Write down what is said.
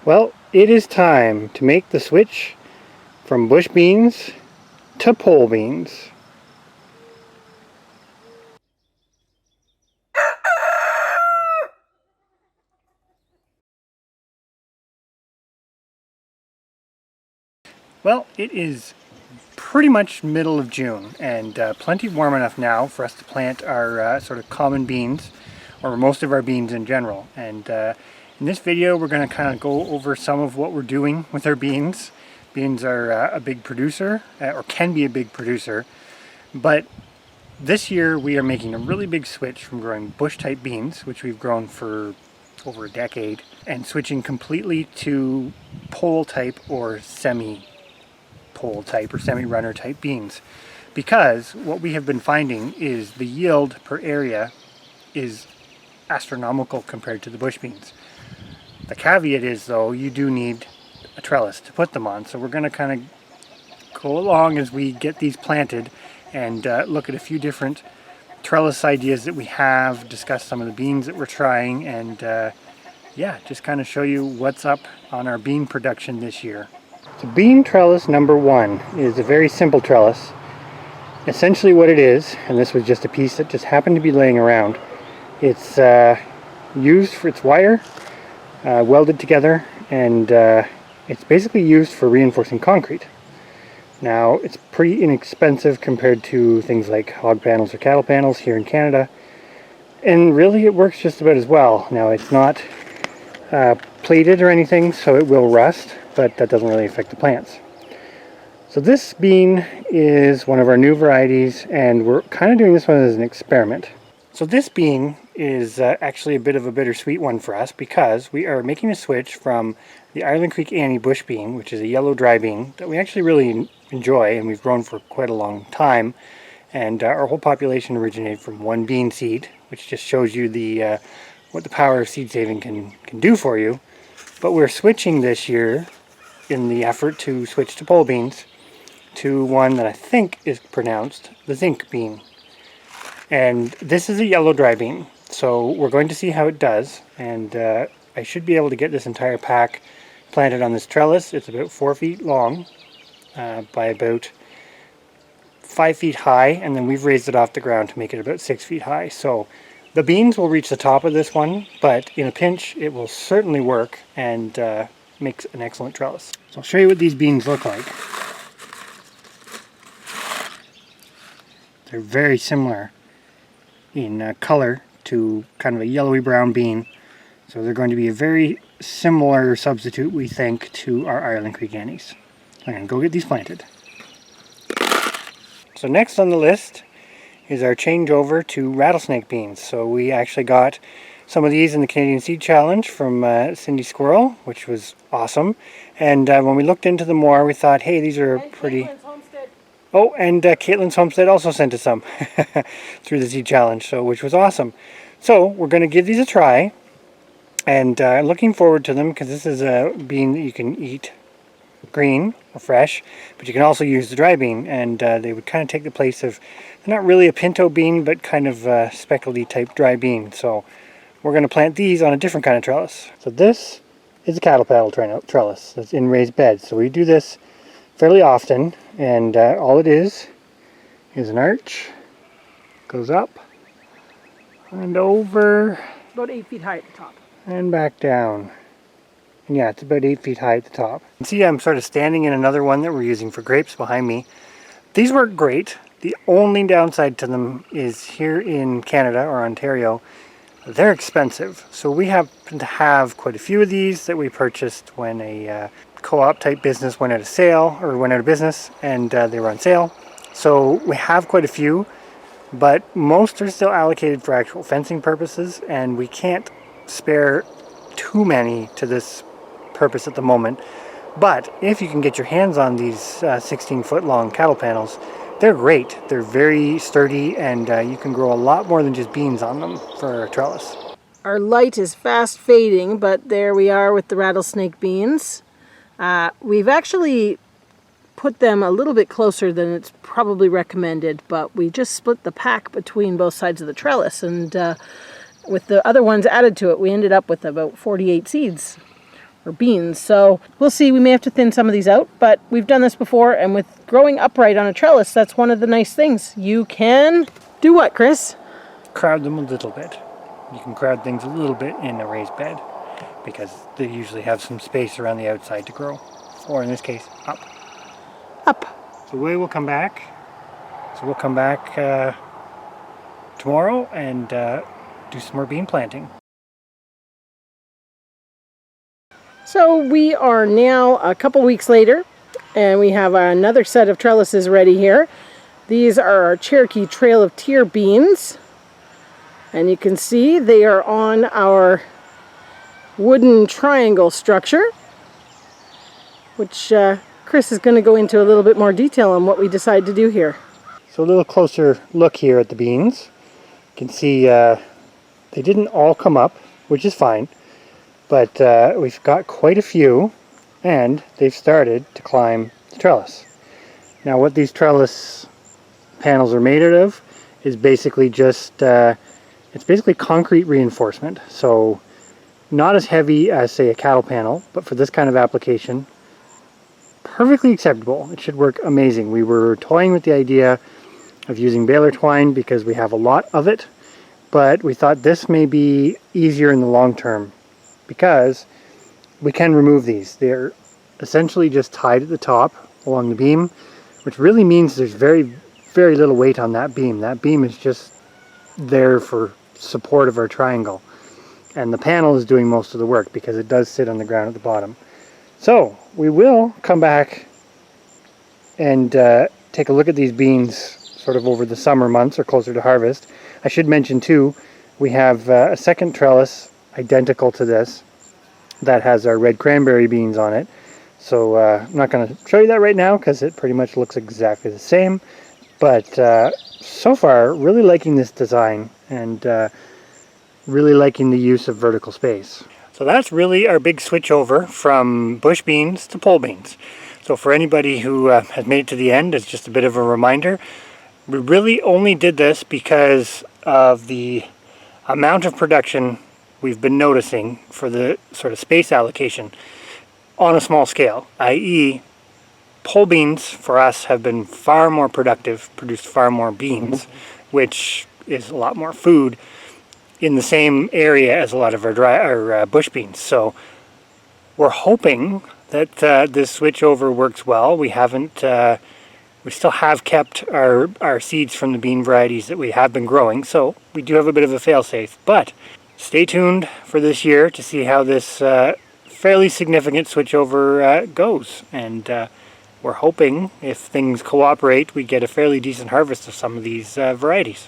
Well, it is time to make the switch from bush beans to pole beans. Well, it is pretty much middle of June and plenty warm enough now for us to plant our sort of common beans, or most of our beans in general. And in this video we're going to kind of go over some of what we're doing with our beans. Beans are a big producer, or can be a big producer, but this year we are making a really big switch from growing bush type beans, which we've grown for over a decade, and switching completely to pole type or semi-pole type or semi-runner type beans. Because what we have been finding is the yield per area is astronomical compared to the bush beans. The caveat is, though, you do need a trellis to put them on. So we're going to kind of go along as we get these planted and look at a few different trellis ideas that we have, discuss some of the beans that we're trying, and yeah, just kind of show you what's up on our bean production this year. So bean trellis number one is a very simple trellis. Essentially what it is, and this was just a piece that just happened to be laying around, it's used for its wire, welded together, and it's basically used for reinforcing concrete. Now, it's pretty inexpensive compared to things like hog panels or cattle panels here in Canada, and really it works just about as well. Now, it's not plated or anything, so it will rust, but that doesn't really affect the plants. So this bean is one of our new varieties, and we're kind of doing this one as an experiment. So this bean is actually a bit of a bittersweet one for us, because we are making a switch from the Ireland Creek Annie bush bean, which is a yellow dry bean that we actually really enjoy and we've grown for quite a long time, and our whole population originated from one bean seed, which just shows you the what the power of seed saving can do for you. But we're switching this year in the effort to switch to pole beans to one that I think is pronounced the zinc bean. And this is a yellow dry bean, so we're going to see how it does, and I should be able to get this entire pack planted on this trellis. It's about 4 feet long by about 5 feet high, and then we've raised it off the ground to make it about 6 feet high. So the beans will reach the top of this one, but in a pinch it will certainly work and makes an excellent trellis. So I'll show you what these beans look like. They're very similar in color to kind of a yellowy brown bean, so they're going to be a very similar substitute, we think, to our Ireland Creek Annies. I'm going to go get these planted. So next on the list is our changeover to rattlesnake beans. So we actually got some of these in the Canadian Seed Challenge from Cindy Squirrel, which was awesome, and when we looked into them more, we thought, hey, these are pretty... Oh, and Caitlin's Homestead also sent us some through the Seed Challenge, so which was awesome. So we're going to give these a try, and looking forward to them, because this is a bean that you can eat green or fresh, but you can also use the dry bean, and they would kind of take the place of, they're not really a pinto bean, but kind of a speckledy type dry bean. So we're going to plant these on a different kind of trellis. So this is a cattle paddle trellis that's in raised beds. So we do this fairly often, and all it is an arch, goes up and over, about 8 feet high at the top, and back down. And yeah, it's about 8 feet high at the top. You can see I'm sort of standing in another one that we're using for grapes behind me. These work great. The only downside to them is here in Canada or Ontario, they're expensive. So we happen to have quite a few of these that we purchased when a co-op type business went out of sale, or went out of business, and they were on sale. So we have quite a few, but most are still allocated for actual fencing purposes, and we can't spare too many to this purpose at the moment. But if you can get your hands on these 16-foot long cattle panels, they're great. They're very sturdy, and you can grow a lot more than just beans on them for a trellis. Our light is fast fading, but there we are with the rattlesnake beans. We've actually put them a little bit closer than it's probably recommended, but we just split the pack between both sides of the trellis, and with the other ones added to it, we ended up with about 48 seeds. or beans. So we'll see, we may have to thin some of these out, but we've done this before, and with growing upright on a trellis, that's one of the nice things. You can do what, Chris? Crowd them a little bit. You can crowd things a little bit in a raised bed because they usually have some space around the outside to grow, or in this case, up. Up. So we'll come back. We'll come back tomorrow and do some more bean planting. So we are now a couple weeks later, and we have another set of trellises ready here. These are our Cherokee Trail of Tear beans, and you can see they are on our wooden triangle structure, which Chris is going to go into a little bit more detail on what we decide to do here. So a little closer look here at the beans. You can see they didn't all come up, which is fine. But we've got quite a few, and they've started to climb the trellis. Now what these trellis panels are made out of is basically just, it's basically concrete reinforcement. So not as heavy as, say, a cattle panel, but for this kind of application, perfectly acceptable. It should work amazing. We were toying with the idea of using baler twine because we have a lot of it, but we thought this may be easier in the long term, because we can remove these. They're essentially just tied at the top along the beam, which really means there's very, very little weight on that beam. That beam is just there for support of our triangle. And the panel is doing most of the work because it does sit on the ground at the bottom. So we will come back and take a look at these beans sort of over the summer months or closer to harvest. I should mention too, we have a second trellis identical to this that has our red cranberry beans on it. So I'm not going to show you that right now because it pretty much looks exactly the same. But so far, really liking this design and really liking the use of vertical space. So that's really our big switch over from bush beans to pole beans. So for anybody who has made it to the end, it's just a bit of a reminder. We really only did this because of the amount of production we've been noticing for the sort of space allocation on a small scale, i.e. pole beans for us have been far more productive, produced far more beans, which is a lot more food in the same area as a lot of our bush beans. So we're hoping that this switchover works well. We haven't, we still have kept our seeds from the bean varieties that we have been growing, so we do have a bit of a fail-safe. But stay tuned for this year to see how this fairly significant switchover goes. And we're hoping, if things cooperate, we get a fairly decent harvest of some of these varieties.